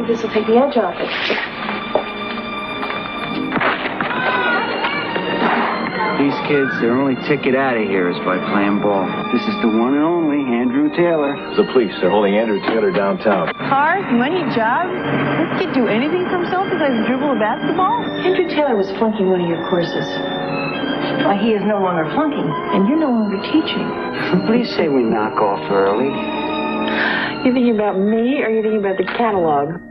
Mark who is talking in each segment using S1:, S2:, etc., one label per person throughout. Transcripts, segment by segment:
S1: maybe this will take the edge off it.
S2: These kids, their only ticket out of here is by playing ball. This is the one and only Andrew Taylor.
S3: The police, they're holding Andrew Taylor downtown.
S4: Cars, money, jobs? This kid do anything for himself besides dribble a basketball?
S1: Andrew Taylor was flunking one of your courses. Why, he is no longer flunking, and you're no longer teaching.
S2: What do you say we knock off early?
S1: You thinking about me, or you thinking about the catalog?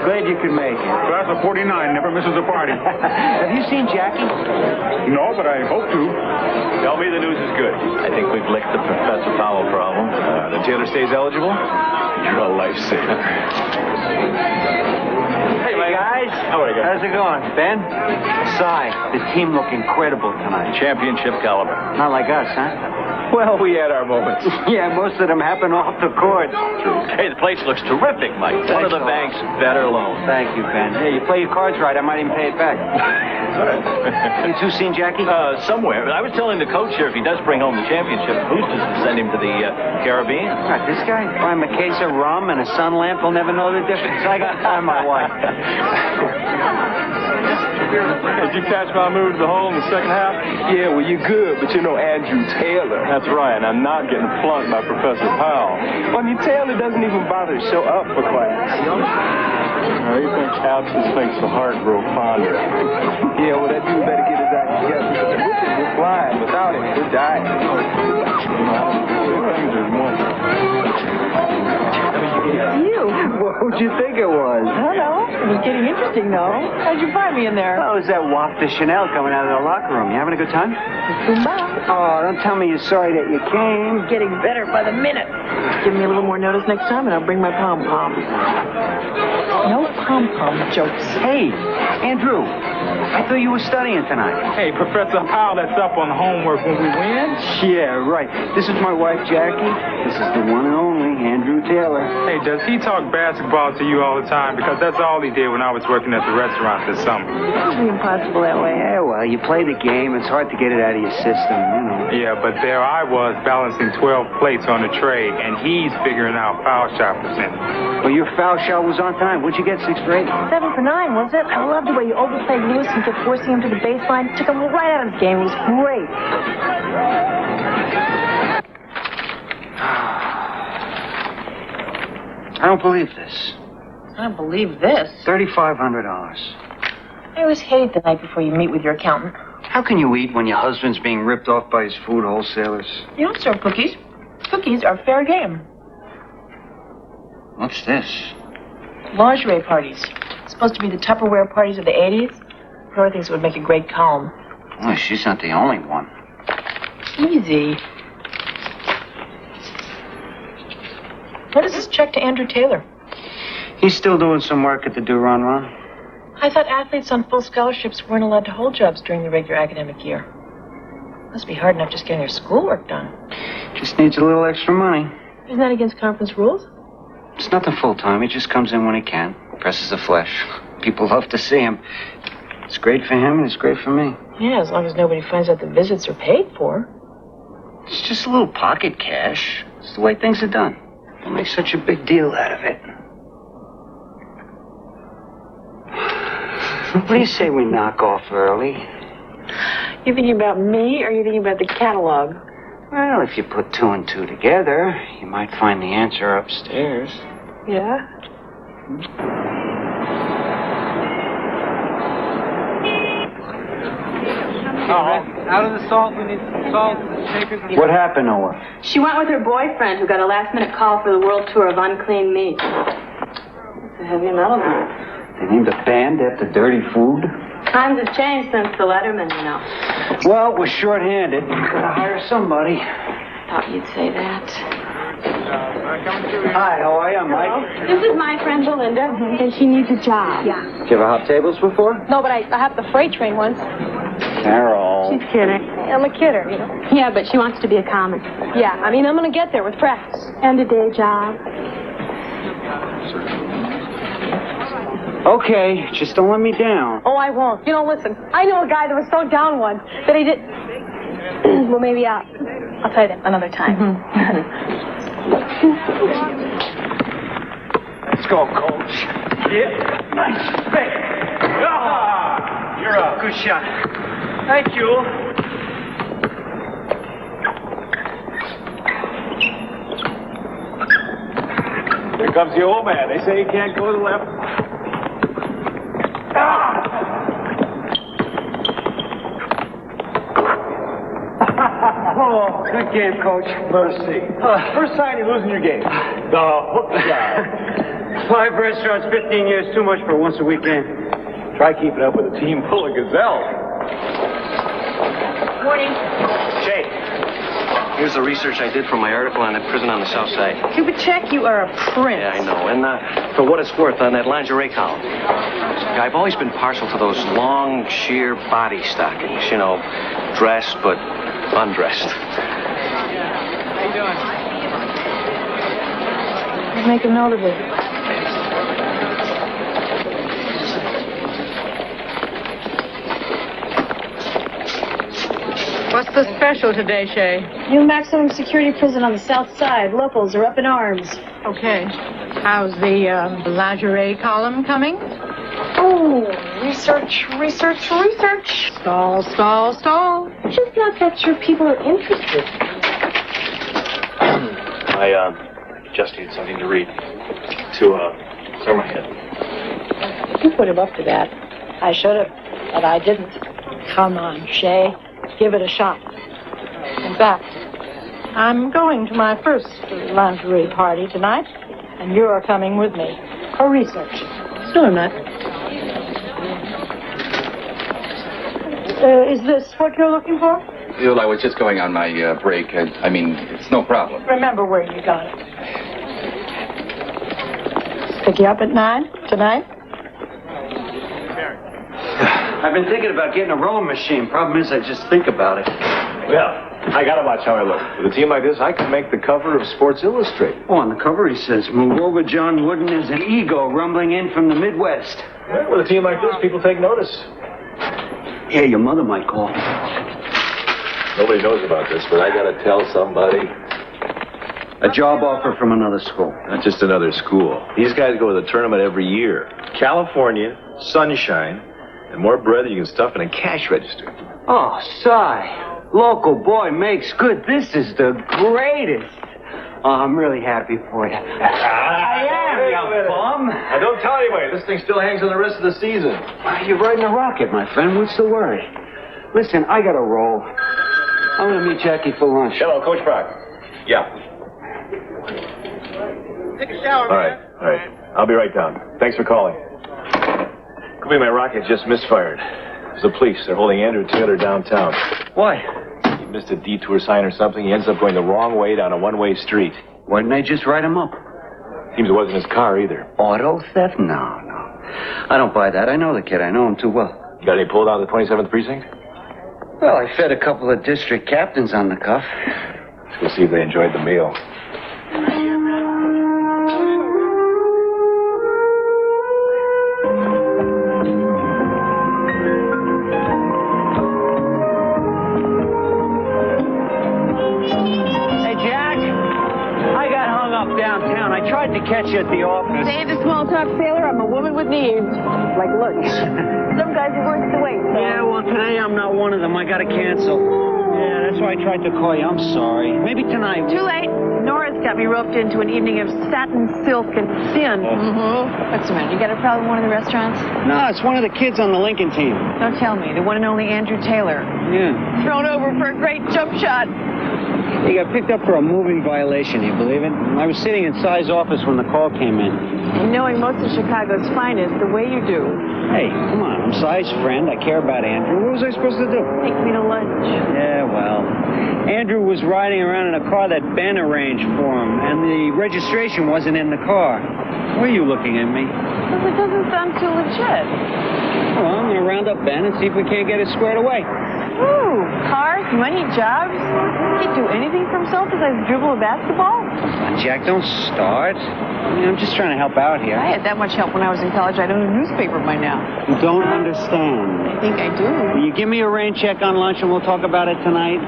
S2: Glad you could make it.
S5: Class of 49 never misses a party.
S2: Have you seen Jackie?
S5: No, but I hope to.
S3: Tell me the news is good. I think we've licked the Professor Powell problem. The Taylor stays eligible? You're a lifesaver.
S2: Hey, guys. How's it going? Ben? Cy, the team look incredible tonight.
S3: Championship caliber.
S2: Not like us, huh?
S3: Well, we had our moments.
S2: Yeah, most of them happen off the court.
S3: True. Hey, the place looks terrific, Mike. One of the bank's better loans.
S2: Thank you, Ben. Hey, you play your cards right, I might even pay it back. You two seen Jackie?
S3: Somewhere. I was telling the coach here if he does bring home the championship boosters to send him to the Caribbean.
S2: Right, this guy? Buy him a case of rum and a sun lamp, he'll never know the difference. I got time, my wife.
S5: Did you catch my move to the hole in the second half?
S6: Yeah, well, you're good, but you know Andrew Taylor.
S5: That's right, and I'm not getting flunked by Professor Powell.
S6: Well, I mean, Taylor doesn't even bother to show up for class.
S5: He thinks absence makes the heart grow fonder.
S6: Yeah, well, that dude better get his act together. We're flying. Without him, we're dying.
S4: You?
S2: What'd you think it was?
S4: I don't know. It was getting interesting, though. How'd you find me in there?
S2: Oh, it was that waft of Chanel coming out of the locker room. You having a good time?
S4: Zumba.
S2: Oh, don't tell me you're sorry that you came.
S4: Getting better by the minute. Give me a little more notice next time, and I'll bring my pom-poms. No pom-pom jokes.
S2: Hey, Andrew, I thought you were studying tonight.
S5: Hey, Professor Paulette's up on homework when we win.
S2: Yeah, right. This is my wife, Jackie. This is the one and only Andrew Taylor.
S5: Hey, does he talk basketball to you all the time? Because that's all he did when I was working at the restaurant this summer.
S4: It's usually impossible that way.
S2: Yeah, well, you play the game. It's hard to get it out of your system, you know.
S5: Yeah, but there I was balancing 12 plates on a tray, and he's figuring out foul shot percentage.
S2: Well, your foul shot was on time. What'd you get, 6 for 8?
S4: 7 for 9, was it? I loved the way you overplayed Lewis and kept forcing him to the baseline. Took him right out of his game. It was great.
S2: I don't believe this.
S4: I don't believe this.
S2: $3,500.
S4: I always hate the night before you meet with your accountant.
S2: How can you eat when your husband's being ripped off by his food wholesalers?
S4: You don't serve cookies. Cookies are fair game.
S2: What's this?
S4: Lingerie parties. It's supposed to be the Tupperware parties of the 80s. Flora thinks it would make a great column.
S2: Well, she's not the only one.
S4: Easy. What is this check to Andrew Taylor?
S2: He's still doing some work at the Ron.
S4: I thought athletes on full scholarships weren't allowed to hold jobs during the regular academic year. Must be hard enough just getting their schoolwork done.
S2: Just needs a little extra money.
S4: Isn't that against conference rules?
S2: It's nothing full-time. He just comes in when he can. Presses the flesh. People love to see him. It's great for him and it's great for me.
S4: Yeah, as long as nobody finds out the visits are paid for.
S2: It's just a little pocket cash. It's the way things are done. Don't make such a big deal out of it. What do you say we knock off early?
S1: You thinking about me, or are you thinking about the catalog?
S2: Well, if you put 2 and 2 together, you might find the answer upstairs.
S1: Yeah?
S6: Out of the salt, we need some salt, shakers.
S2: What happened, Noah?
S7: She went with her boyfriend, who got a last-minute call for the world tour of Unclean Meat. It's a heavy metal group.
S2: They named a band after dirty food?
S7: Times have changed since the Letterman, you know.
S2: Well, we're short-handed. Gotta hire somebody.
S7: Thought you'd say that.
S2: Hi, how are you, Mike?
S7: This is my friend Belinda, and she needs a job. Yeah.
S2: Did you ever hop tables before?
S1: No, but I hopped the freight train once.
S2: Carol.
S7: She's kidding.
S1: I'm a kidder, you know.
S7: Yeah, but she wants to be a comic.
S1: Yeah, I mean, I'm gonna get there with practice.
S7: And a day job.
S2: Okay, just don't let me down.
S1: Oh, I won't. You know, listen, I knew a guy that was so down once that he did... Well, maybe I'll tell you that another time.
S3: Let's go, Coach.
S2: Yeah. Nice. Hey.
S3: Ah, you're up.
S2: Good shot. Thank you.
S3: Here comes the old man. They say he can't go to the left.
S2: Oh, good game, Coach.
S3: Mercy. First sign you're losing your game. The hook job.
S2: 5 restaurants, 15 years, too much for a once-a-week game.
S3: Try keeping up with a team full of gazelles.
S7: Morning.
S8: Shay, here's the research I did for my article on a prison on the south side.
S4: Stupid check, you are a prince.
S8: Yeah, I know. And for what it's worth, on that lingerie column, I've always been partial to those long, sheer body stockings. You know, dressed but undressed.
S6: How you doing?
S4: I'll make a note of it.
S1: What's the special today, Shay?
S7: New maximum security prison on the south side. Locals are up in arms.
S1: Okay. How's the lingerie column coming?
S7: Oh, research.
S1: Stall.
S7: Just not that sure people are interested.
S3: I just need something to read to clear my head.
S1: You put him up to that. I should have, but I didn't. Come on, Shay. Give it a shot. In fact, I'm going to my first lingerie party tonight, and you're coming with me for research.
S4: No, I'm not.
S1: Is this what you're looking for?
S9: Well, I was just going on my break. I mean, it's no problem.
S1: Remember where you got it. Pick you up at 9 tonight?
S2: I've been thinking about getting a rowing machine. Problem is, I just think about it.
S3: Well, I gotta watch how I look. With a team like this, I can make the cover of Sports Illustrated.
S2: Oh, on the cover he says, "Move over, John Wooden is an ego rumbling in from the Midwest."
S3: Well, with a team like this, people take notice.
S2: Yeah, your mother might call.
S3: Nobody knows about this, but I gotta tell somebody.
S2: A job offer from another school.
S3: Not just another school. These guys go to the tournament every year. California, sunshine, and more bread than you can stuff in a cash register.
S2: Oh, Cy. Local boy makes good. This is the greatest. Oh, I'm really happy for you. I am, you bum.
S3: Now, don't tell anybody. This thing still hangs on the rest of the season.
S2: You're riding a rocket, my friend. What's the worry? Listen, I gotta roll. I'm gonna meet Jackie for lunch.
S3: Hello, Coach Brock. Yeah.
S6: Take a shower,
S3: All right. I'll be right down. Thanks for calling. Could be my rocket just misfired. It's the police. They're holding Andrew Taylor downtown.
S2: Why?
S3: He missed a detour sign or something. He ends up going the wrong way down a one-way street.
S2: Why didn't they just write him up?
S3: Seems it wasn't his car either.
S2: Auto theft? No. I don't buy that. I know the kid. I know him too well.
S3: You got any pulled out of the 27th precinct?
S2: Well, I fed a couple of district captains on the cuff.
S3: Let's go see if they enjoyed the meal.
S2: Downtown. I tried to catch you at the office.
S4: Say the small talk sailor, I'm a woman with needs. Like lunch. Some guys are worth the wait. So.
S2: Yeah, well, today I'm not one of them. I gotta cancel. Yeah, that's why I tried to call you. I'm sorry. Maybe tonight.
S4: Too late. Nora's got me roped into an evening of satin, silk, and sin. What's the matter? You got a problem with one of the restaurants?
S2: No, it's one of the kids on the Lincoln team.
S4: Don't tell me. The one and only Andrew Taylor.
S2: Yeah.
S4: Thrown over for a great jump shot.
S2: He got picked up for a moving violation, you believe it? I was sitting in Cy's office when the call came in.
S4: And knowing most of Chicago's finest the way you do.
S2: Hey, come on, I'm Cy's friend. I care about Andrew. What was I supposed to do?
S4: Take me to lunch.
S2: Yeah, well, Andrew was riding around in a car that Ben arranged for him, and the registration wasn't in the car. Why are you looking at me?
S4: Because it doesn't sound too legit.
S2: Well, I'm going to round up Ben and see if we can't get it squared away.
S4: Ooh, cars, money, jobs. He can't do anything for himself besides dribble a basketball?
S2: Jack, don't start. I mean, I'm just trying to help out here.
S4: I had that much help when I was in college. I'd own a newspaper by now.
S2: You don't understand.
S4: I think I do.
S2: Will you give me a rain check on lunch and we'll talk about it tonight?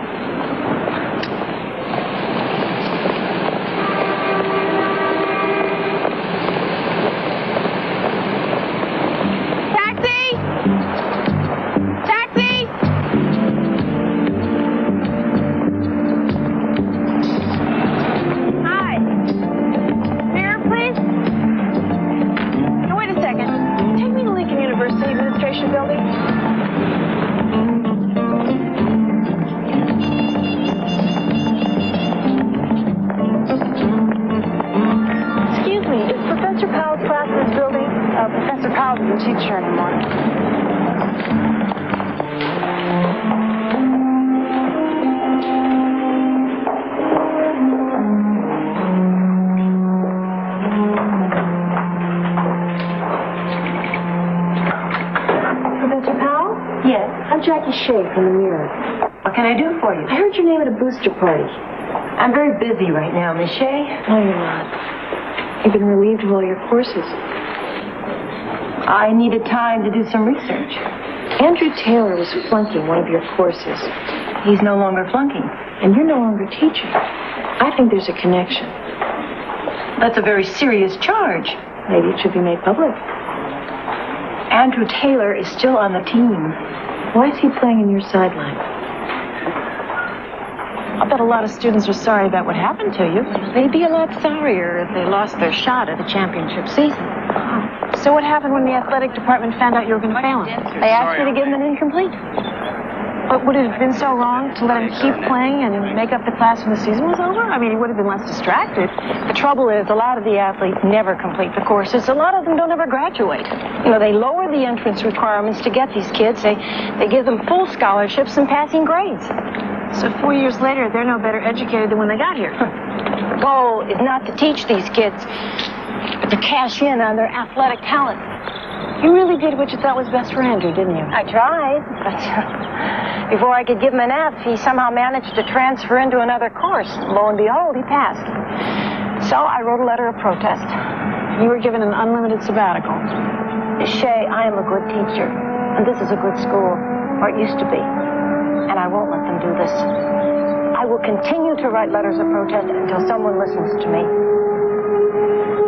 S10: Shade from the mirror. What can I do for you? I heard your name at a booster party. I'm very busy right now, Miss Shea.
S1: No, you're not. You've been relieved of all your courses.
S10: I needed time to do some research.
S1: Andrew Taylor was flunking one of your courses.
S10: He's no longer flunking.
S1: And you're no longer teaching. I think there's a connection.
S10: That's a very serious charge.
S1: Maybe it should be made public.
S10: Andrew Taylor is still on the team.
S1: Why is he playing in your sideline?
S4: I bet a lot of students are sorry about what happened to you.
S1: They'd be a lot sorrier if they lost their shot at the championship season.
S4: So what happened when the athletic department found out you were going to fail him?
S1: They asked me to give him an incomplete.
S4: But would it have been so wrong to let him keep playing and make up the class when the season was over? I mean, he would have been less distracted.
S1: The trouble is, a lot of the athletes never complete the courses. A lot of them don't ever graduate. You know, they lower the entrance requirements to get these kids. They give them full scholarships and passing grades.
S4: So 4 years later, they're no better educated than when they got here.
S1: The goal is not to teach these kids, but to cash in on their athletic talent.
S4: You really did what you thought was best for Andrew, didn't you?
S1: I tried, but before I could give him an F, he somehow managed to transfer into another course. Lo and behold, he passed. So I wrote a letter of protest.
S4: You were given an unlimited sabbatical.
S1: Shea, I am a good teacher, and this is a good school, or it used to be. And I won't let them do this. I will continue to write letters of protest until someone listens to me.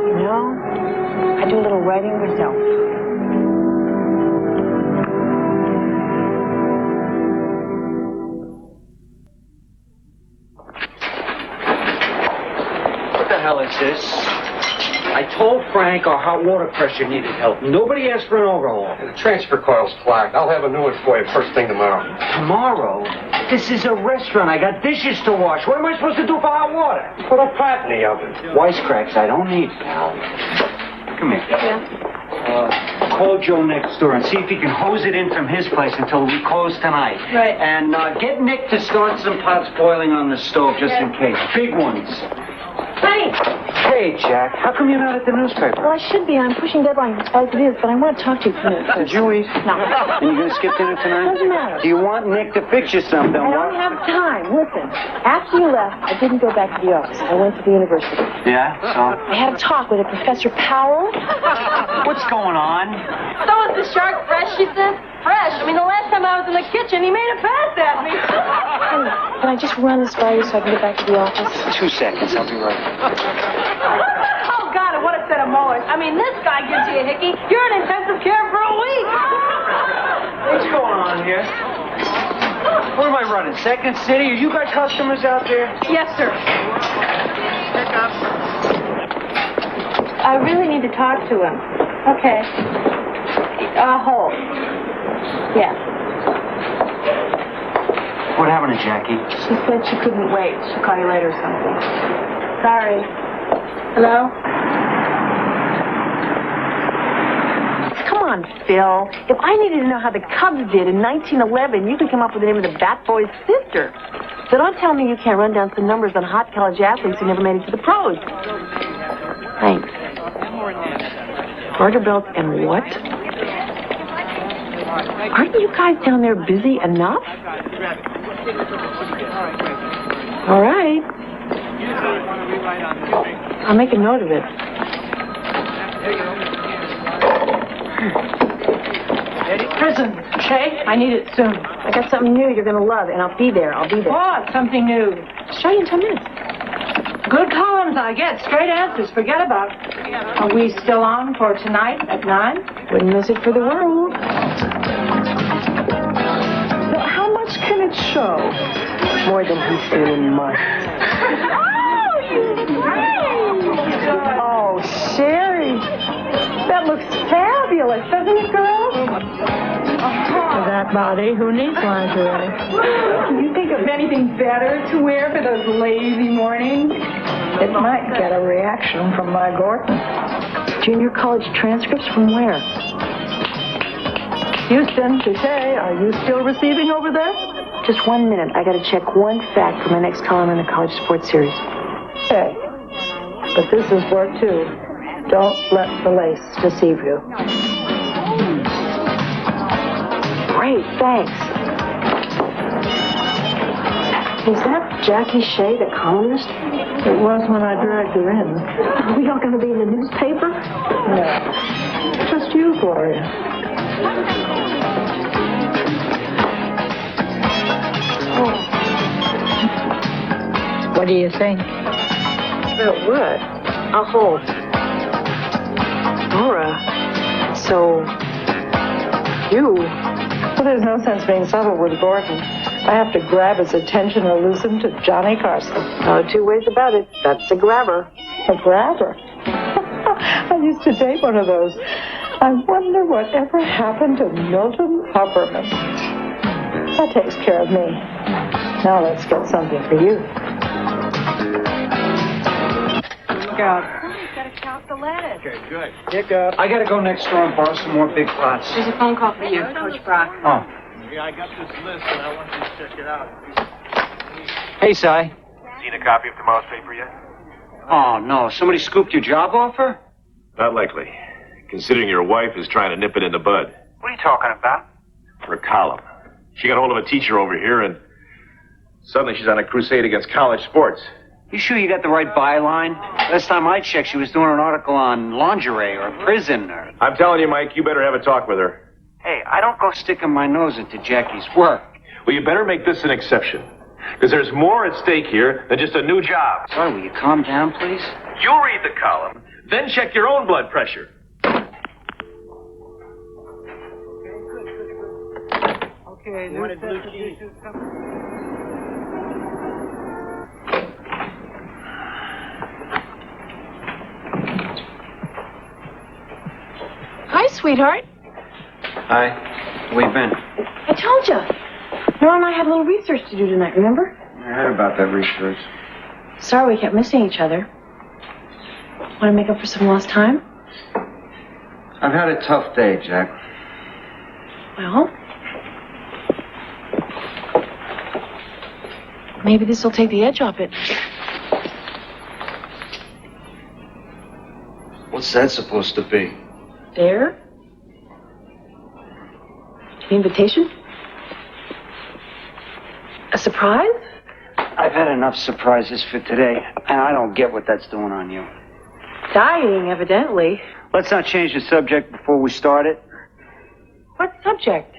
S1: You know, I do a little writing myself.
S2: What the hell is this? I told Frank our hot water pressure needed help. Nobody asked for an overhaul.
S11: The transfer coil's clogged. I'll have a new one for you first thing tomorrow.
S2: Tomorrow? This is a restaurant. I got dishes to wash. What am I supposed to do for hot water?
S11: Put a pot in the oven.
S2: Wisecracks I don't need, pal. Come here.
S4: Yeah?
S2: Call Joe next door and see if he can hose it in from his place until we close tonight.
S4: Right.
S2: And get Nick to start some pots boiling on the stove just in case. Big ones.
S10: Honey!
S2: Hey, Jack, how come you're not at the newspaper?
S4: Well, I should be. I'm pushing deadlines as it is, but I want to talk to you for a minute.
S2: Did you eat?
S4: No.
S2: And you gonna skip dinner tonight?
S4: Doesn't matter.
S2: Do you want Nick to fix you something?
S4: I don't have time. Listen, after you left, I didn't go back to the office. I went to the university.
S2: Yeah, so?
S4: I had a talk with a Professor Powell.
S2: What's going on?
S7: So is the shark fresh, she says? Fresh. I mean, the last time I was in the kitchen, he made a pass at me.
S4: Hey, can I just run this by you so I can get back to the office?
S2: 2 seconds, I'll be right.
S7: Oh, God, what a set of molars. I mean, this guy gives you a hickey. You're in intensive care for a week.
S2: What's going on here? Where am I running? Second City? Are you got customers out there?
S7: Yes, sir. I really need to talk to him. Okay. Hold. Yeah.
S2: What happened to Jackie?
S7: She said she couldn't wait. She'll call you later or something. Sorry. Hello?
S4: Come on, Phil. If I needed to know how the Cubs did in 1911, you could come up with the name of the Bat Boy's sister. So don't tell me you can't run down some numbers on hot college athletes who never made it to the pros. Thanks. Garter belts and what? Aren't you guys down there busy enough? All right. I'll make a note of it.
S1: Prison. Shay, I need it soon.
S4: I got something new you're going to love, and I'll be there.
S1: What? Something new.
S4: Show you in 10 minutes.
S1: Good columns I get. Straight answers. Forget about it. Are we still on for tonight at 9?
S4: Wouldn't miss it for the world. So how much can it show? More than he's seen in months. Oh, Sherry. That looks fabulous, doesn't it, girl?
S1: For that body, who needs lingerie?
S12: Can you think of anything better to wear for those lazy mornings?
S1: It might get a reaction from my Gordon.
S4: Junior college transcripts from where?
S1: Houston, Touche, are you still receiving over there?
S4: Just 1 minute. I got to check one fact for my next column in the college sports series.
S1: Okay. But this is work, too. Don't let the lace deceive you.
S4: Great, thanks. Is that Jackie Shea, the columnist?
S1: It was when I dragged her in.
S4: Are we all going to be in the newspaper?
S1: No. Just you, Gloria. What do you think?
S4: About what? I'll hold. Laura, so... you...
S1: Well, there's no sense being subtle with Gordon. I have to grab his attention or lose him to Johnny Carson.
S4: No two ways about it. That's a grabber.
S1: A grabber? I used to date one of those. I wonder whatever happened to Milton Hopperman. That takes care of me. Now let's get something for you.
S12: Look out. Somebody's got to count the lettuce.
S2: Okay, good. Pick up. I gotta go next door and borrow some more big pots.
S7: There's a phone call for you, Coach Brock.
S2: Oh.
S3: Yeah, I got this list and I want you to check it out.
S2: Hey, Si.
S3: Seen a copy of tomorrow's paper yet?
S2: Oh, no. Somebody scooped your job offer?
S3: Not likely, considering your wife is trying to nip it in the bud.
S2: What are you talking about?
S3: For a column. She got hold of a teacher over here and suddenly she's on a crusade against college sports.
S2: You sure you got the right byline? Last time I checked, she was doing an article on lingerie or prison or...
S3: I'm telling you, Mike, you better have a talk with her.
S2: Hey, I don't go sticking my nose into Jackie's work.
S3: Well, you better make this an exception. Because there's more at stake here than just a new job.
S2: Sorry, will you calm down, please?
S3: You read the column, then check your own blood pressure.
S1: Okay,
S3: You wanted blue cheese?
S4: Hi, sweetheart.
S2: Hi. Where you been?
S4: I told you. Nora and I had a little research to do tonight, remember?
S2: I heard about that research.
S4: Sorry we kept missing each other. Want to make up for some lost time?
S2: I've had a tough day, Jack.
S4: Well, maybe this will take the edge off it.
S2: What's that supposed to be?
S4: There? Invitation? A surprise?
S2: I've had enough surprises for today, and I don't get what that's doing on you.
S4: Dying, evidently.
S2: Let's not change the subject before we start it.
S4: What subject?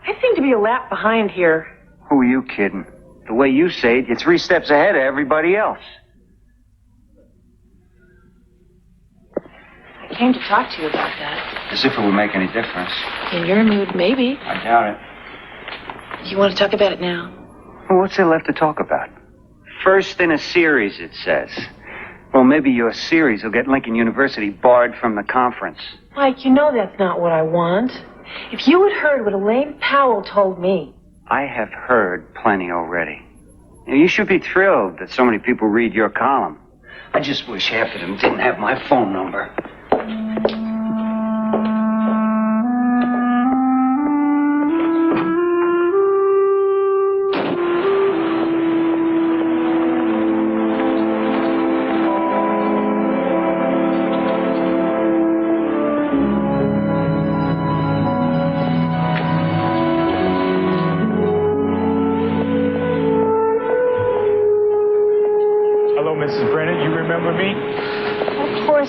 S4: I seem to be a lap behind here.
S2: Who are you kidding? The way you say it, you're 3 steps ahead of everybody else.
S4: I came to talk to you about that.
S2: As if it would make any difference.
S4: In your mood, maybe.
S2: I doubt it.
S4: You want to talk about it now?
S2: Well, what's there left to talk about? First in a series, it says. Well, maybe your series will get Lincoln University barred from the conference.
S4: Mike, you know that's not what I want. If you had heard what Elaine Powell told me.
S2: I have heard plenty already. You should be thrilled that so many people read your column. I just wish half of them didn't have my phone number.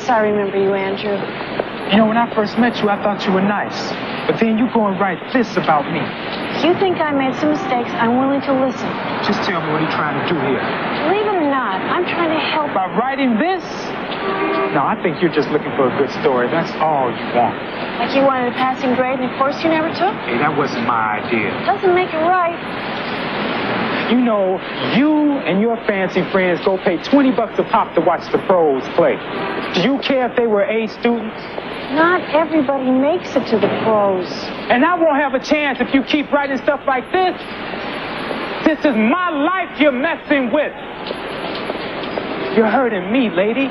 S13: I remember you, Andrew.
S5: You know, when I first met you, I thought you were nice. But then you go and write this about me.
S13: If you think I made some mistakes, I'm willing to listen.
S5: Just tell me what you're trying to do here.
S13: Believe it or not, I'm trying to help.
S5: By writing this? No, I think you're just looking for a good story. That's all you want.
S13: Like you wanted a passing grade in a course you never took?
S5: Hey, that wasn't my idea.
S13: Doesn't make it right.
S5: You know, you and your fancy friends go pay $20 a pop to watch the pros play. Do you care if they were A students?
S13: Not everybody makes it to the pros.
S5: And I won't have a chance if you keep writing stuff like this. This is my life you're messing with. You're hurting me, lady.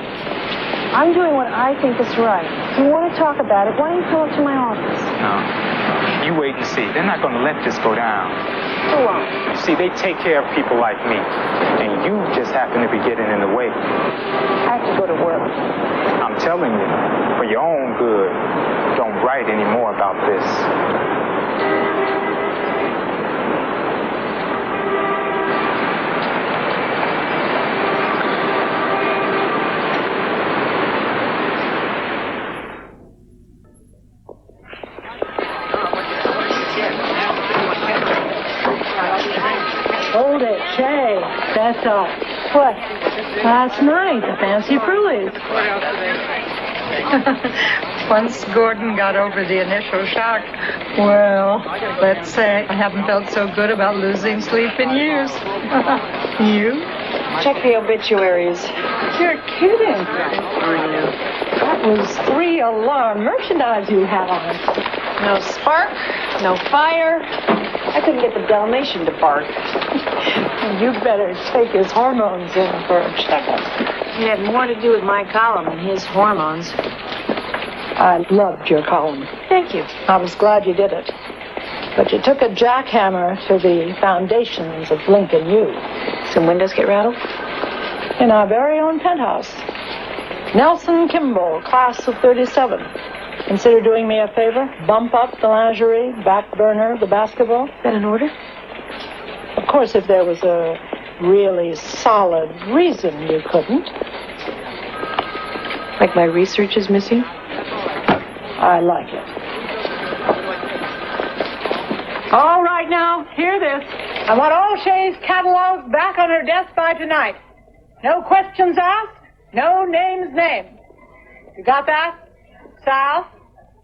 S13: I'm doing what I think is right. If you want to talk about it, why don't you come up to my office?
S5: No. You wait and see. They're not going to let this go down.
S13: Go on.
S5: You see, they take care of people like me. And you just happen to be getting in the way.
S13: I have to go to work.
S5: I'm telling you, for your own good, don't write any more about this.
S1: Hold it, Shay. That's all. What? Last night, the fancy Frulies.
S14: Once Gordon got over the initial shock, well, let's say I haven't felt so good about losing sleep in years. You?
S13: Check the obituaries.
S1: You're kidding. That was 3 alarm merchandise you had on.
S13: No spark, no fire. I couldn't get the Dalmatian to bark.
S1: You better take his hormones in for a checkup.
S4: It had more to do with my column than his hormones.
S1: I loved your column.
S4: Thank you.
S1: I was glad you did it. But you took a jackhammer to the foundations of Lincoln U.
S4: Some windows get rattled?
S1: In our very own penthouse. Nelson Kimball, class of 37. Consider doing me a favor? Bump up the lingerie, back burner the basketball.
S4: Is that an order?
S1: Of course, if there was a really solid reason you couldn't.
S4: Like my research is missing?
S1: I like it. All right, now, hear this. I want all Shay's catalogs back on her desk by tonight. No questions asked, no names named. You got that? Sal?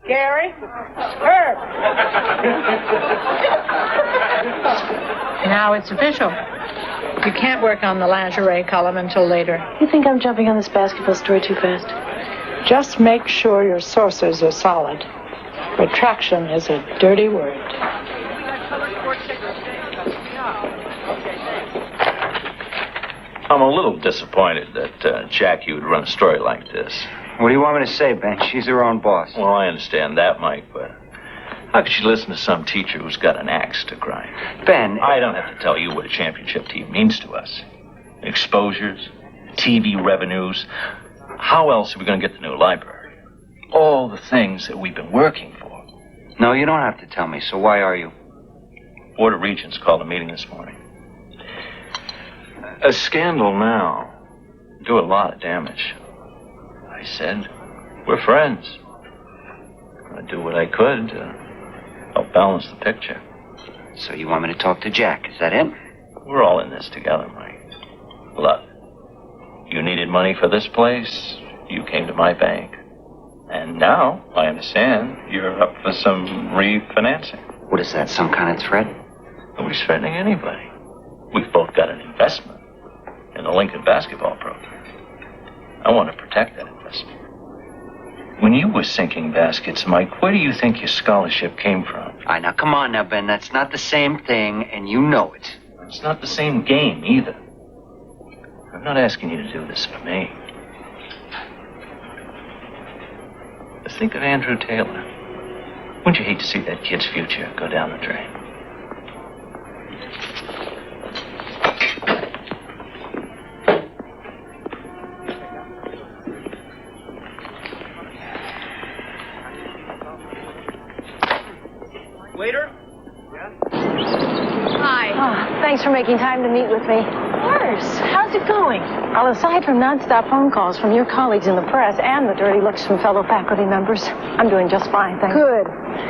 S1: Gary? Herb? Now it's official. You can't work on the lingerie column until later.
S13: You think I'm jumping on this basketball story too fast?
S1: Just make sure your sources are solid. Retraction is a dirty word.
S3: I'm a little disappointed that Jackie would run a story like this.
S2: What do you want me to say, Ben? She's her own boss.
S3: Well, I understand that, Mike, but how could she listen to some teacher who's got an axe to grind?
S2: Ben...
S3: I don't have to tell you what a championship team means to us. Exposures, TV revenues,
S15: How else are we going to get the new library? All the things that we've been working for.
S2: No, you don't have to tell me. So why are you?
S15: Board of Regents called a meeting this morning. A scandal now. Do a lot of damage. I said, we're friends. I'd do what I could to help balance the picture.
S2: So you want me to talk to Jack, is that it?
S15: We're all in this together, Mike. Look, you needed money for this place, you came to my bank. And now, I understand, you're up for some refinancing.
S2: What is that, some kind of threat?
S15: Nobody's threatening anybody. We've both got an investment in the Lincoln basketball program. I want to protect that investment. When you were sinking baskets, Mike, where do you think your scholarship came from?
S2: All right, now come on now, Ben. That's not the same thing, and you know it.
S15: It's not the same game, either. I'm not asking you to do this for me. Think of Andrew Taylor. Wouldn't you hate to see that kid's future go down the drain?
S5: Waiter?
S13: Hi. Oh, thanks for making time to meet with me. Of course. How's it going? Well, aside from nonstop phone calls from your colleagues in the press and the dirty looks from fellow faculty members, I'm doing just fine, thanks. Good.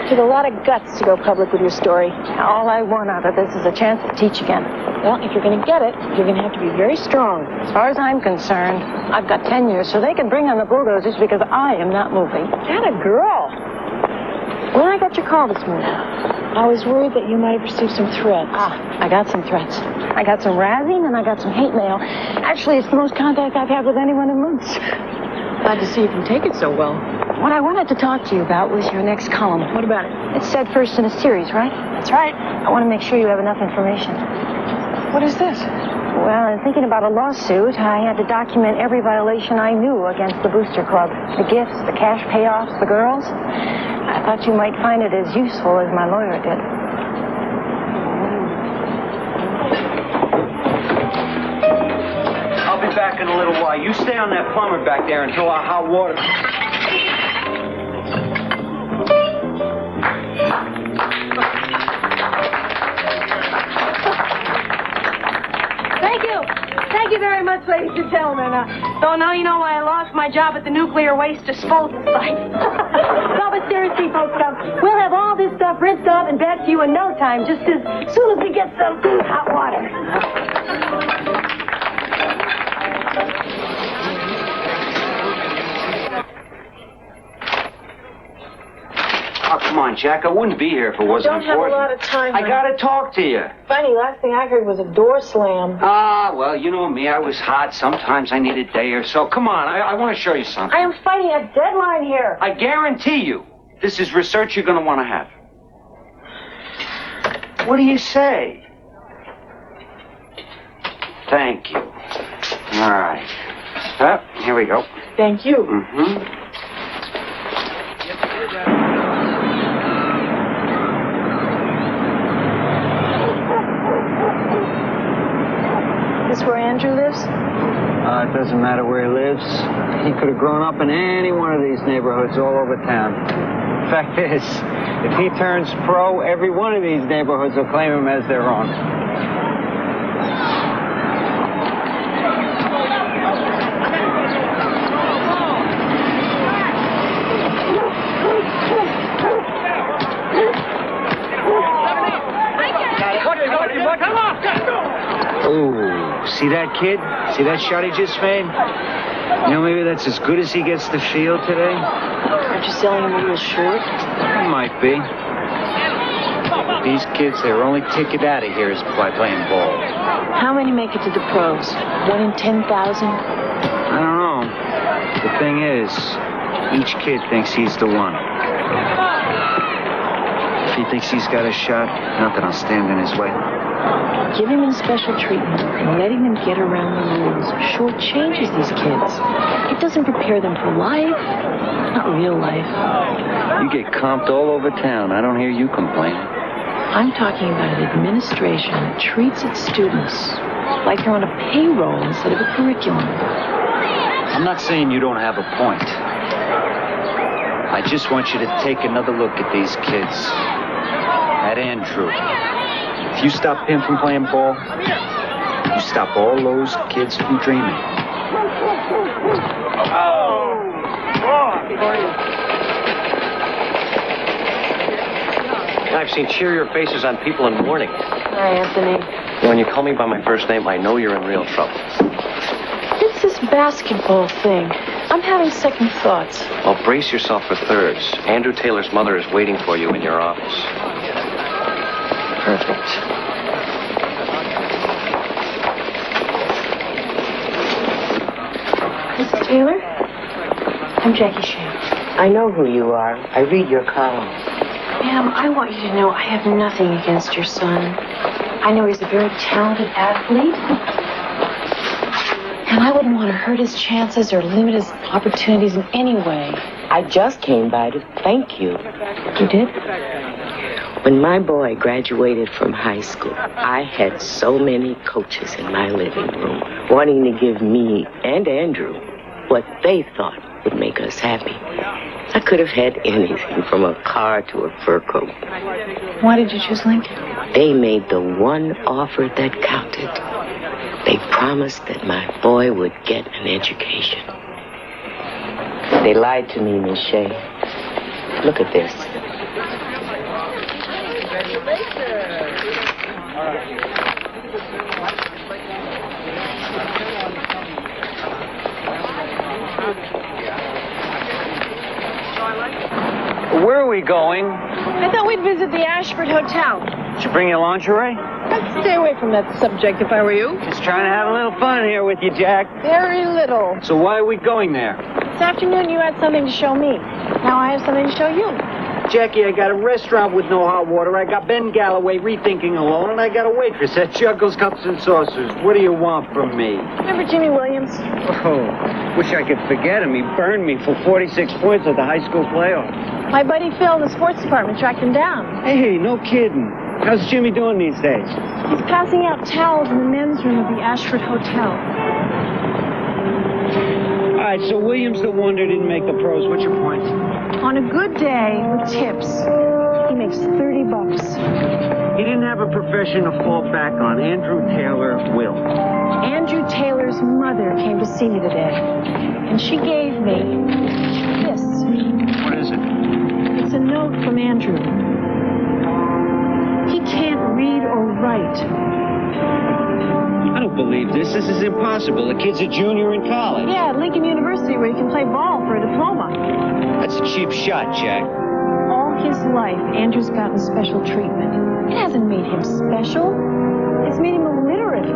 S13: Took a lot of guts to go public with your story. All I want out of this is a chance to teach again. Well, if you're going to get it, you're going to have to be very strong. As far as I'm concerned, I've got 10 years, so they can bring on the bulldozers because I am not moving. Atta girl. When I got your call this morning, I was worried that you might have received some threats. I got some threats. I got some razzing and I got some hate mail. Actually, it's the most contact I've had with anyone in months. Glad to see you can take it so well. What I wanted to talk to you about was your next column. What about it? It's said first in a series, right? That's right. I want to make sure you have enough information. What is this? Well, in thinking about a lawsuit, I had to document every violation I knew against the Booster Club. The gifts, the cash payoffs, the girls. I thought you might find it as useful as my lawyer did.
S2: I'll be back in a little while. You stay on that plumber back there until our hot water...
S10: Thank you very much, ladies and gentlemen. Don't know you know why I lost my job at the nuclear waste disposal site. No, but seriously, folks, we'll have all this stuff rinsed off and back to you in no time, just as soon as we get some hot water.
S2: Oh, come on, Jack. I wouldn't be here if it wasn't important.
S13: Don't have a lot of time.
S2: I gotta talk to you.
S13: Funny, last thing I heard was a door slam.
S2: Ah, well, you know me. I was hot. Sometimes I need a day or so. Come on, I want to show you something.
S13: I am fighting a deadline here.
S2: I guarantee you, this is research you're going to want to have. What do you say? Thank you. All right. Here we go.
S13: Thank you.
S2: Mm-hmm.
S13: Is this where Andrew lives?
S2: It doesn't matter where he lives. He could have grown up in any one of these neighborhoods all over town. Fact is, if he turns pro, every one of these neighborhoods will claim him as their own. Oh, see that kid? See that shot he just made? You know, maybe that's as good as he gets to feel today.
S13: Aren't you selling him a little short?
S2: It might be. These kids, their only ticket out of here is by playing ball.
S13: How many make it to the pros? 1 in 10,000?
S2: I don't know. The thing is, each kid thinks he's the one. If he thinks he's got a shot, nothing will stand in his way.
S13: Giving them special treatment and letting them get around the rules shortchanges these kids. It doesn't prepare them for life, not real life.
S2: You get comped all over town. I don't hear you complain.
S13: I'm talking about an administration that treats its students like they're on a payroll instead of a curriculum.
S2: I'm not saying you don't have a point. I just want you to take another look at these kids. At Andrew. If you stop him from playing ball, you stop all those kids from dreaming.
S8: I've seen cheerier faces on people in mourning.
S4: Hi, Anthony.
S8: When you call me by my first name, I know you're in real trouble.
S13: It's this basketball thing. I'm having second thoughts.
S8: Well, brace yourself for thirds. Andrew Taylor's mother is waiting for you in your office.
S13: Perfect. Mrs. Taylor? I'm Jackie Sham.
S4: I know who you are. I read your columns.
S13: Ma'am, I want you to know I have nothing against your son. I know he's a very talented athlete. And I wouldn't want to hurt his chances or limit his opportunities in any way.
S4: I just came by to thank you.
S13: You did?
S4: When my boy graduated from high school, I had so many coaches in my living room wanting to give me and Andrew what they thought would make us happy. I could have had anything from a car to a fur coat.
S13: Why did you choose Lincoln?
S4: They made the one offer that counted. They promised that my boy would get an education. They lied to me, Miss Shea. Look at this.
S2: Where are we going?
S13: I thought we'd visit the Ashford Hotel.
S2: Did you bring your lingerie?
S13: I'd stay away from that subject if I were you.
S2: Just trying to have a little fun here with you, Jack.
S13: Very little.
S2: So why are we going there?
S13: This afternoon you had something to show me. Now I have something to show you.
S2: Jackie, I got a restaurant with no hot water. I got Ben Galloway rethinking alone, and I got a waitress that juggles cups and saucers. What do you want from me?
S13: Remember Jimmy Williams?
S2: Oh, wish I could forget him. He burned me for 46 points at the high school playoff.
S13: My buddy Phil in the sports department tracked him down.
S2: Hey, no kidding. How's Jimmy doing these days?
S13: He's passing out towels in the men's room of the Ashford Hotel.
S2: All right, so Williams the Wonder didn't make the pros. What's your point?
S13: On a good day with tips, he makes $30.
S2: He didn't have a profession to fall back on. Andrew Taylor will.
S13: Andrew Taylor's mother came to see me today, and she gave me this.
S2: What is it?
S13: It's a note from Andrew. He can't read or write.
S2: I don't believe this. This is impossible. The kid's a junior in college.
S13: Yeah, at Lincoln University, where you can play ball for a diploma.
S2: That's a cheap shot, Jack.
S13: All his life, Andrew's gotten special treatment. It hasn't made him special. It's made him illiterate.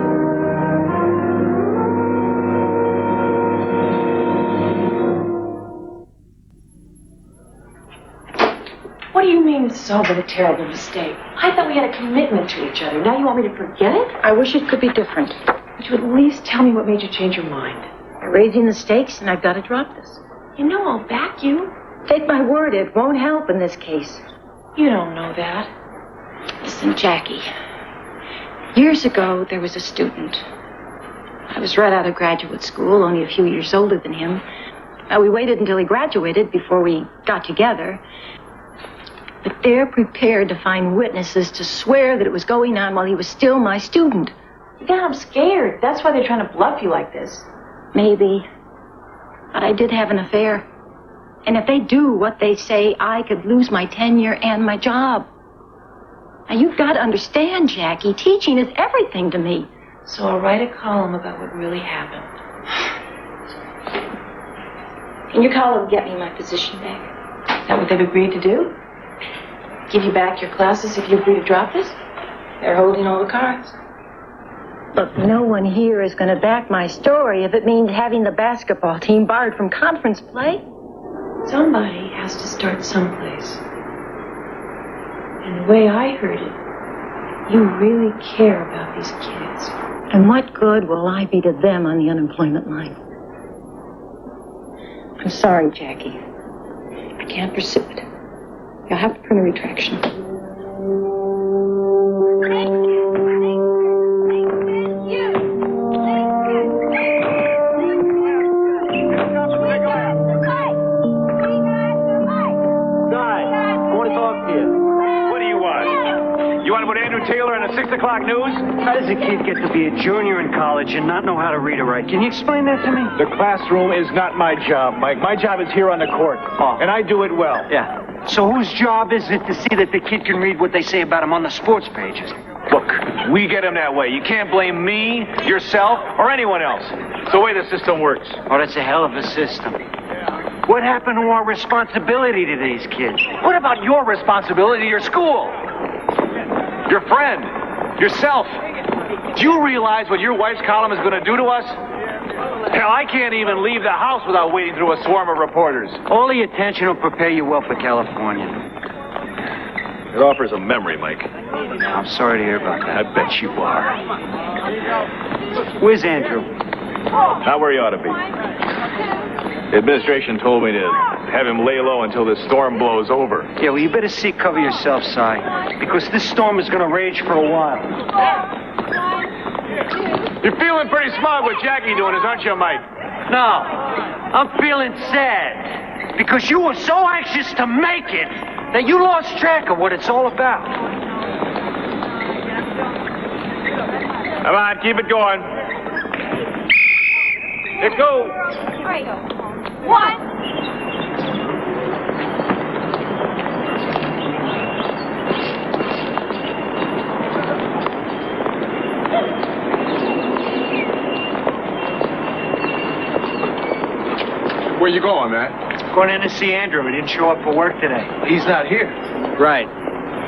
S13: What do you mean it's all been a terrible mistake? I thought we had a commitment to each other. Now you want me to forget it? I wish it could be different. Would you at least tell me what made you change your mind? You're raising the stakes, and I've got to drop this. You know I'll back you. Take my word, it won't help in this case. You don't know that. Listen, Jackie. Years ago, there was a student. I was right out of graduate school, only a few years older than him. We waited until he graduated before we got together. But they're prepared to find witnesses to swear that it was going on while he was still my student. Yeah, I'm scared. That's why they're trying to bluff you like this. Maybe. But I did have an affair. And if they do what they say, I could lose my tenure and my job. Now, you've got to understand, Jackie, teaching is everything to me. So I'll write a column about what really happened. And your column will get me my position back. Is that what they've agreed to do? Give you back your classes if you agree to drop this? They're holding all the cards. Look, no one here is going to back my story if it means having the basketball team barred from conference play. Somebody has to start someplace. And the way I heard it, you really care about these kids. And what good will I be to them on the unemployment line? I'm sorry, Jackie. I can't pursue it. You'll have to print a retraction.
S3: about Andrew Taylor in the 6 o'clock news?
S2: How does a kid get to be a junior in college and not know how to read or write? Can you explain that to me?
S3: The classroom is not my job, Mike. My job is here on the court. And I do it well.
S2: Yeah. So whose job is it to see that the kid can read what they say about him on the sports pages?
S3: Look, we get him that way. You can't blame me, yourself, or anyone else. It's the way the system works.
S2: Oh, that's a hell of a system. What happened to our responsibility to these kids?
S3: What about your responsibility to your school? Your friend? Yourself? Do you realize what your wife's column is going to do to us? Hell, I can't even leave the house without wading through a swarm of reporters.
S2: All the attention will prepare you well for California.
S3: It offers a memory, Mike.
S2: I'm sorry to hear about that.
S3: I bet you are.
S2: Where's Andrew?
S3: Not where he ought to be. The administration told me to have him lay low until this storm blows over.
S2: Yeah, well, you better seek cover yourself, Si, because this storm is going to rage for a while.
S3: You're feeling pretty smug with Jackie doing this, aren't you, Mike?
S2: No, I'm feeling sad because you were so anxious to make it that you lost track of what it's all about.
S3: Come on, keep it going. Here goes.
S10: There you go. 1.
S3: Where you going, man?
S2: Going in to see Andrew. He didn't show up for work today.
S3: He's not here.
S2: Right.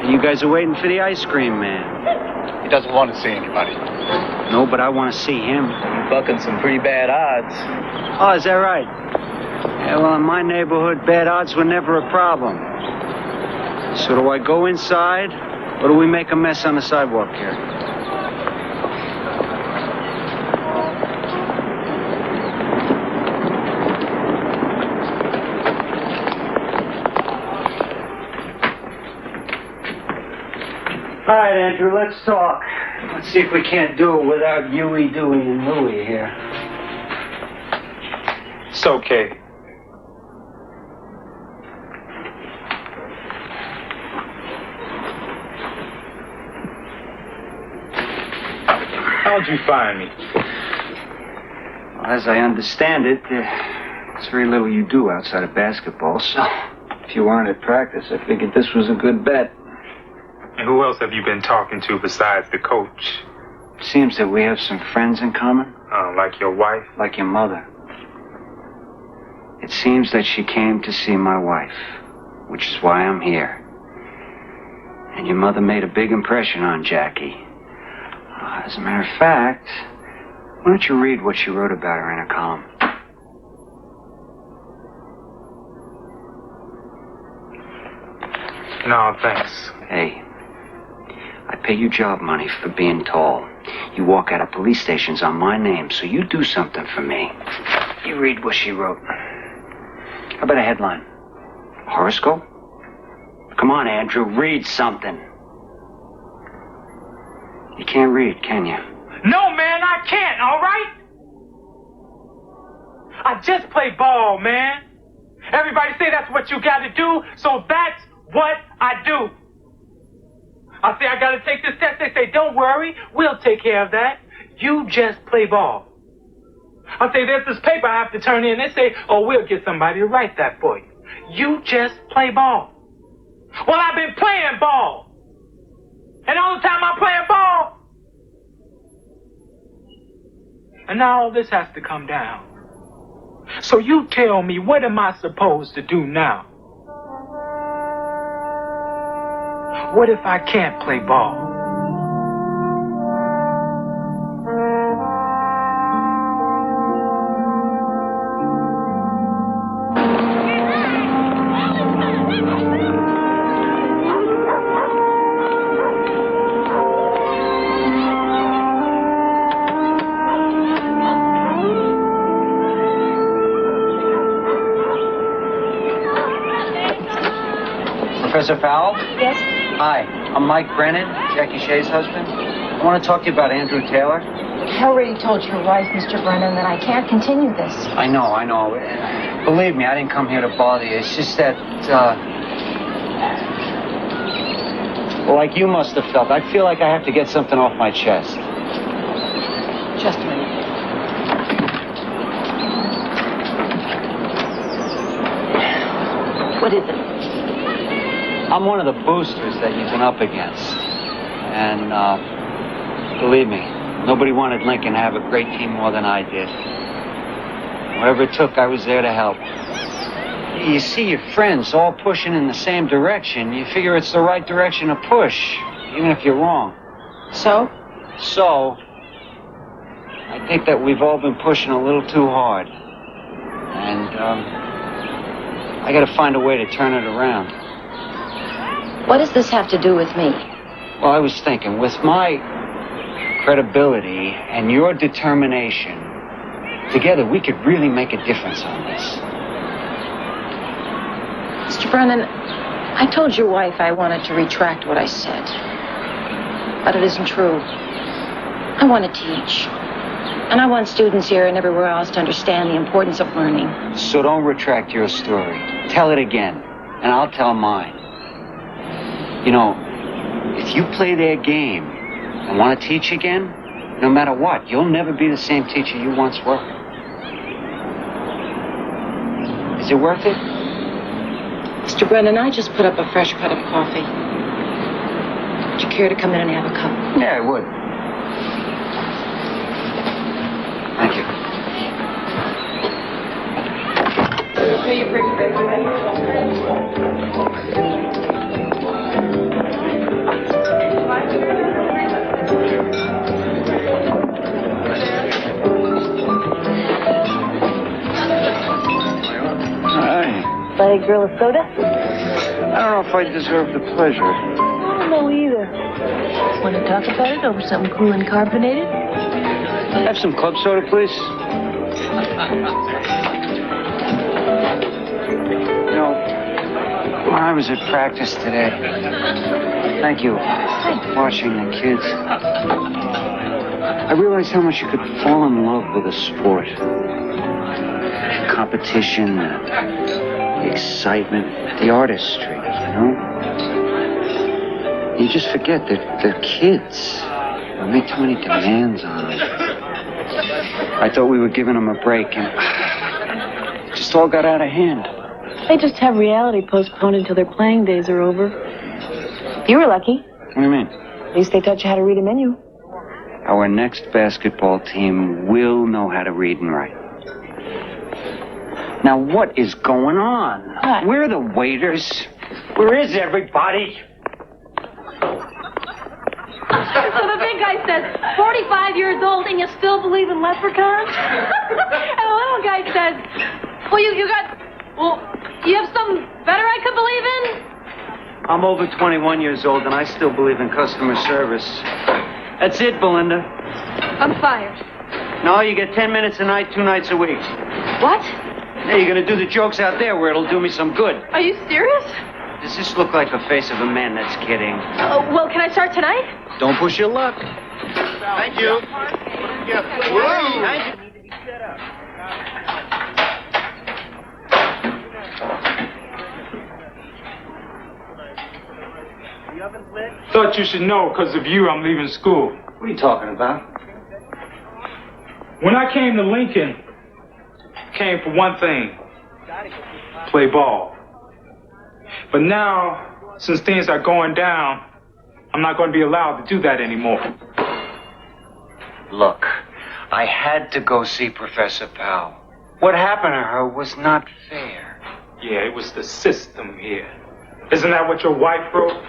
S2: You guys are waiting for the ice cream man.
S11: He doesn't want to see anybody.
S2: No, but I want to see him.
S11: You're bucking some pretty bad odds.
S2: Oh, is that right? Yeah, well, in my neighborhood, bad odds were never a problem. So do I go inside, or do we make a mess on the sidewalk here? All right, Andrew, let's talk. Let's see if we can't do it without Huey, Dewey, and Louie here.
S5: It's okay. How'd you find me?
S2: Well, as I understand it, there's very little you do outside of basketball, so if you weren't at practice, I figured this was a good bet.
S5: And who else have you been talking to besides the coach?
S2: Seems that we have some friends in common.
S5: Like your wife?
S2: Like your mother. It seems that she came to see my wife, which is why I'm here. And your mother made a big impression on Jackie. As a matter of fact, why don't you read what she wrote about her in her column?
S5: No, thanks.
S2: Hey, I pay you job money for being tall. You walk out of police stations on my name, so you do something for me. You read what she wrote. How about a headline? Horoscope? Come on, Andrew, read something. You can't read, can you?
S5: No, man, I can't, all right? I just play ball, man. Everybody say that's what you got to do, so that's what I do. I say I got to take this test. They say, don't worry, we'll take care of that. You just play ball. I say, there's this paper I have to turn in. They say, oh, we'll get somebody to write that for you. You just play ball. Well, I've been playing ball. And all the time I'm playing ball. And now all this has to come down. So you tell me, what am I supposed to do now? What if I can't play ball?
S2: Professor Powell?
S13: Yes?
S2: Hi, I'm Mike Brennan, Jackie Shea's husband. I want to talk to you about Andrew Taylor.
S13: I already told your wife, Mr. Brennan, that I can't continue this.
S2: I know. Believe me, I didn't come here to bother you. It's just that, Well, like you must have felt. I feel like I have to get something off my chest.
S1: Just a minute. What is it?
S2: I'm one of the boosters that you've been up against. And, believe me, nobody wanted Lincoln to have a great team more than I did. Whatever it took, I was there to help. You see your friends all pushing in the same direction. You figure it's the right direction to push, even if you're wrong.
S1: So?
S2: So, I think that we've all been pushing a little too hard. And, I gotta find a way to turn it around.
S1: What does this have to do with me?
S2: Well, I was thinking, with my credibility and your determination, together we could really make a difference on this.
S1: Mr. Brennan, I told your wife I wanted to retract what I said. But it isn't true. I want to teach. And I want students here and everywhere else to understand the importance of learning.
S2: So don't retract your story. Tell it again, and I'll tell mine. You know, if you play their game and want to teach again, no matter what, you'll never be the same teacher you once were. Is it worth it?
S1: Mr. Brennan, I just put up a fresh cut of coffee. Would you care to come in and have a cup?
S2: Yeah, I would. Thank you.
S4: Buy a girl a soda?
S2: I don't know if I deserve the pleasure.
S4: I don't know either. Want to talk about it over something cool and carbonated?
S2: Have some club soda, please. You know, when I was at practice today, thank you for watching the kids. I realized how much you could fall in love with a sport. The competition, the excitement, the artistry, you know? You just forget that they're kids. We make too many demands on them. I thought we were giving them a break, and it just all got out of hand.
S4: They just have reality postponed until their playing days are over. You were lucky.
S2: What do you mean?
S4: At least they taught you how to read a menu.
S2: Our next basketball team will know how to read and write. Now, what is going on?
S4: What?
S2: Where are the waiters? Where is everybody?
S10: So the big guy says, 45 years old and you still believe in leprechauns? And the little guy says, well, you have something better I could believe in?
S2: I'm over 21 years old, and I still believe in customer service. That's it, Belinda.
S10: I'm fired.
S2: No, you get 10 minutes a night, 2 nights a week.
S10: What?
S2: Hey, you're gonna do the jokes out there where it'll do me some good.
S10: Are you serious?
S2: Does this look like the face of a man that's kidding?
S10: Well, can I start tonight?
S2: Don't push your luck.
S11: Thank you. Thank you.
S5: Thought you should know, because of you, I'm leaving school.
S2: What are you talking about?
S5: When I came to Lincoln, came for one thing, play ball. But now, since things are going down, I'm not going to be allowed to do that anymore.
S2: Look, I had to go see Professor Powell. What happened to her was not fair.
S5: Yeah, it was the system here. Isn't that what your wife wrote?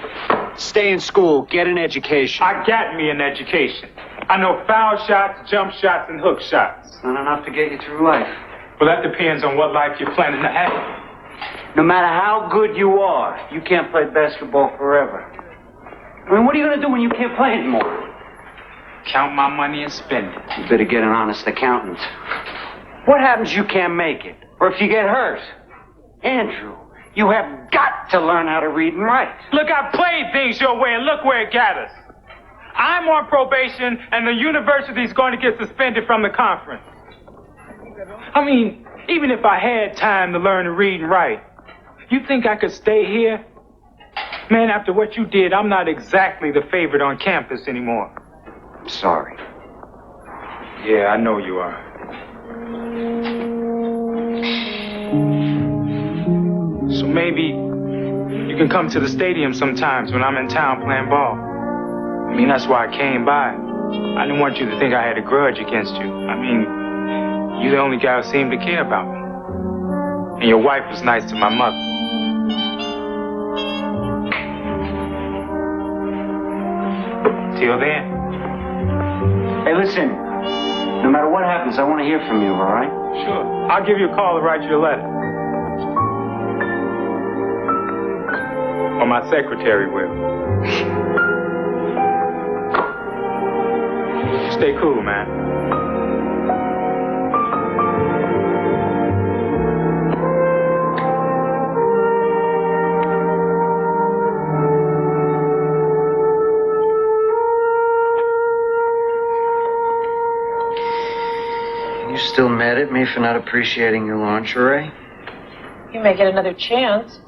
S2: Stay in school, get an education.
S5: I got me an education. I know foul shots, jump shots, and hook shots.
S2: Not enough to get you through life.
S5: Well, that depends on what life you're planning to have.
S2: No matter how good you are, you can't play basketball forever. I mean, what are you going to do when you can't play anymore?
S5: Count my money and spend it.
S2: You better get an honest accountant. What happens if you can't make it? Or if you get hurt? Andrew, you have got to learn how to read and write.
S5: Look, I played things your way, and look where it got us. I'm on probation, and the university's going to get suspended from the conference. I mean, even if I had time to learn to read and write, you think I could stay here? Man, after what you did, I'm not exactly the favorite on campus anymore.
S2: I'm sorry.
S5: Yeah, I know you are. So maybe you can come to the stadium sometimes when I'm in town playing ball. I mean, that's why I came by. I didn't want you to think I had a grudge against you. I mean, you're the only guy who seemed to care about me. And your wife was nice to my mother. Till then.
S2: Hey, listen. No matter what happens, I want to hear from you, all right?
S5: Sure. I'll give you a call to write you a letter. Or my secretary will. Stay cool, man.
S2: You still mad at me for not appreciating your lingerie?
S4: You may get another chance.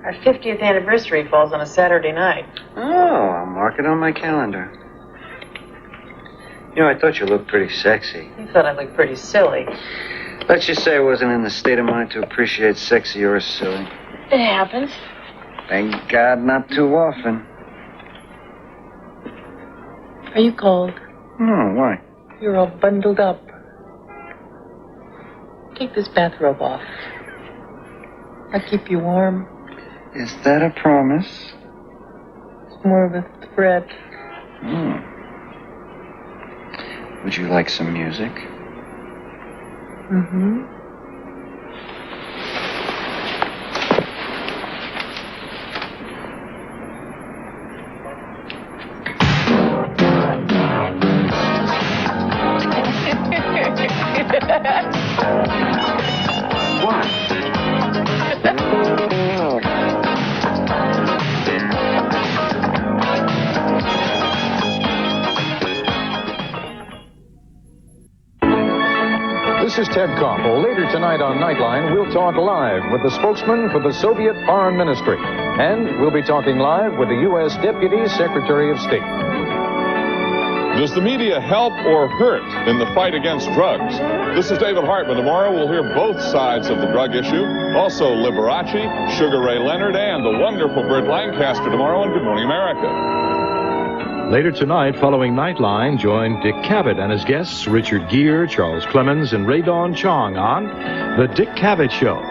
S4: Our 50th anniversary falls on a Saturday night.
S2: Oh, I'll mark it on my calendar. You know, I thought you looked pretty sexy.
S4: You thought I looked pretty silly.
S2: Let's just say I wasn't in the state of mind to appreciate sexy or silly.
S4: It happens.
S2: Thank God, not too often.
S4: Are you cold?
S2: Oh, why?
S4: You're all bundled up. Take this bathrobe off. I'll keep you warm.
S2: Is that a promise?
S4: It's more of a threat.
S2: Would you like some music?
S4: Mm-hmm.
S16: This is Ted Koppel. Later tonight on Nightline, we'll talk live with the spokesman for the Soviet Foreign Ministry. And we'll be talking live with the U.S. Deputy Secretary of State.
S17: Does the media help or hurt in the fight against drugs? This is David Hartman. Tomorrow we'll hear both sides of the drug issue. Also Liberace, Sugar Ray Leonard, and the wonderful Burt Lancaster tomorrow on Good Morning America.
S16: Later tonight, following Nightline, join Dick Cavett and his guests, Richard Gere, Charles Clemens, and Ray Dawn Chong on The Dick Cavett Show.